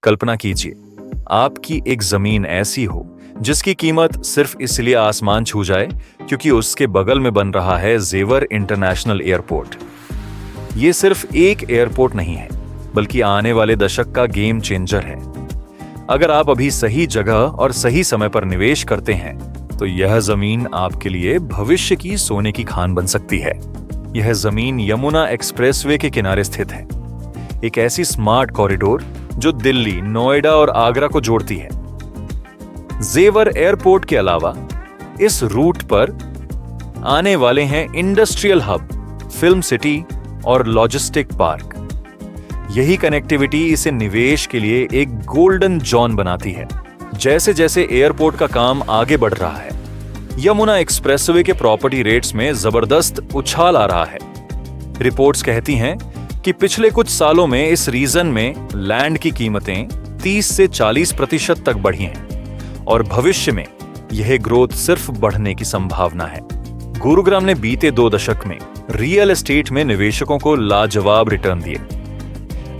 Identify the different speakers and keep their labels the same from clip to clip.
Speaker 1: कल्पना कीजिए, आपकी एक जमीन ऐसी हो जिसकी कीमत सिर्फ इसलिए आसमान छू जाए क्योंकि उसके बगल में बन रहा है जेवर इंटरनेशनल एयरपोर्ट। ये सिर्फ एक एयरपोर्ट नहीं है, बल्कि आने वाले दशक का गेम चेंजर है। अगर आप अभी सही जगह और सही समय पर निवेश करते हैं, तो यह जमीन आपके लिए भविष्य की सोने की खान बन सकती है। यह जमीन यमुना एक्सप्रेसवे के किनारे स्थित है, एक ऐसी स्मार्ट कॉरिडोर जो दिल्ली, नोएडा और आगरा को जोड़ती है। जेवर एयरपोर्ट के अलावा इस रूट पर आने वाले हैं इंडस्ट्रियल हब, फिल्म सिटी और लॉजिस्टिक पार्क। यही कनेक्टिविटी इसे निवेश के लिए एक गोल्डन जॉन बनाती है। जैसे जैसे एयरपोर्ट का काम आगे बढ़ रहा है, यमुना एक्सप्रेसवे के प्रॉपर्टी रेट्स में जबरदस्त उछाल आ रहा है। रिपोर्ट्स कहती हैं कि पिछले कुछ सालों में इस रीजन में लैंड की कीमतें 30 से 40% तक बढ़ी हैं और भविष्य में यह ग्रोथ सिर्फ बढ़ने की संभावना है। गुरुग्राम ने बीते 2 दशक में रियल एस्टेट में निवेशकों को लाजवाब रिटर्न दिए,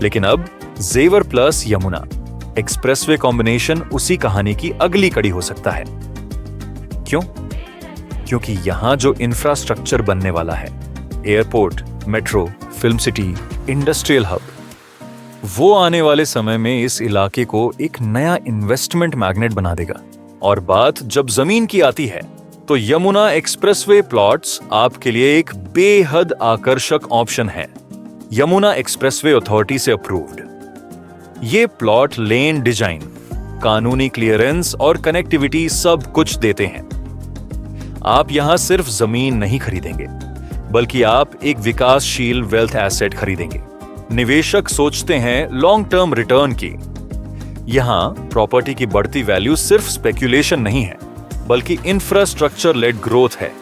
Speaker 1: लेकिन अब जेवर प्लस यमुना एक्सप्रेसवे कॉम्बिनेशन उसी कहानी की अगली कड़ी हो सकता है। क्यों? क्योंकि यहां जो इंफ्रास्ट्रक्चर बनने वाला है, airport, metro, film city, industrial hub, वो आने वाले समय में इस इलाके को एक नया इन्वेस्टमेंट मैग्नेट बना देगा। और बात जब जमीन की आती है, तो यमुना एक्सप्रेसवे प्लॉट्स आपके लिए एक बेहद आकर्षक ऑप्शन है। यमुना एक्सप्रेसवे अथॉरिटी से अप्रूव्ड ये प्लॉट लेन डिजाइन, कानूनी क्लियरेंस और कनेक्टिविटी सब कुछ देते हैं। आप यहां सिर्फ जमीन नहीं खरीदेंगे, बल्कि आप एक विकासशील वेल्थ एसेट खरीदेंगे। निवेशक सोचते हैं लॉन्ग टर्म रिटर्न की। यहां प्रॉपर्टी की बढ़ती वैल्यू सिर्फ स्पेक्यूलेशन नहीं है, बल्कि इंफ्रास्ट्रक्चर लेड ग्रोथ है।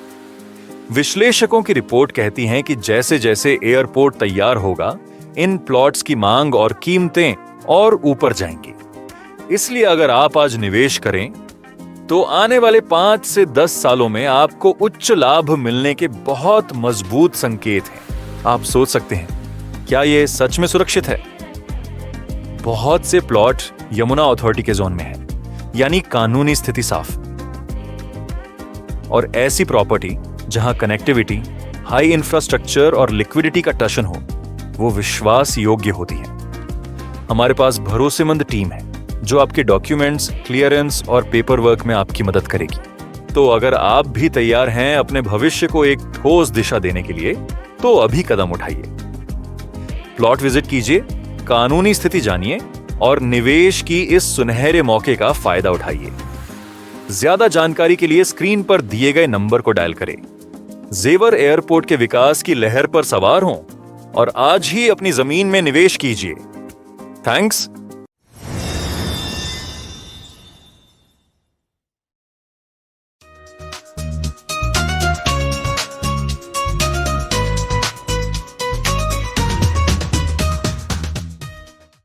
Speaker 1: विश्लेषकों की रिपोर्ट कहती है कि जैसे जैसे एयरपोर्ट तैयार होगा, इन प्लॉट्स की मांग और कीमतें और ऊपर जाएंगी। इसलिए अगर आप आज निवेश करें, तो आने वाले 5 से 10 सालों में आपको उच्च लाभ मिलने के बहुत मजबूत संकेत हैं। आप सोच सकते हैं, क्या यह सच में सुरक्षित है? बहुत से प्लॉट यमुना अथॉरिटी के जोन में है, यानी कानूनी स्थिति साफ। और ऐसी प्रॉपर्टी जहां कनेक्टिविटी, हाई इंफ्रास्ट्रक्चर और लिक्विडिटी का टशन हो, वो विश्वास योग्य होती है। हमारे पास भरोसेमंद टीम है जो आपके डॉक्यूमेंट्स, क्लियरेंस और पेपर वर्क में आपकी मदद करेगी। तो अगर आप भी तैयार हैं अपने भविष्य को एक ठोस दिशा देने के लिए, तो अभी कदम उठाइए। प्लॉट विजिट कीजिए, कानूनी स्थिति जानिए और निवेश की इस सुनहरे मौके का फायदा उठाइए। ज्यादा जानकारी के लिए स्क्रीन पर दिए गए नंबर को डायल करें। जेवर एयरपोर्ट के विकास की लहर पर सवार हों और आज ही अपनी जमीन में निवेश कीजिए। थैंक्स।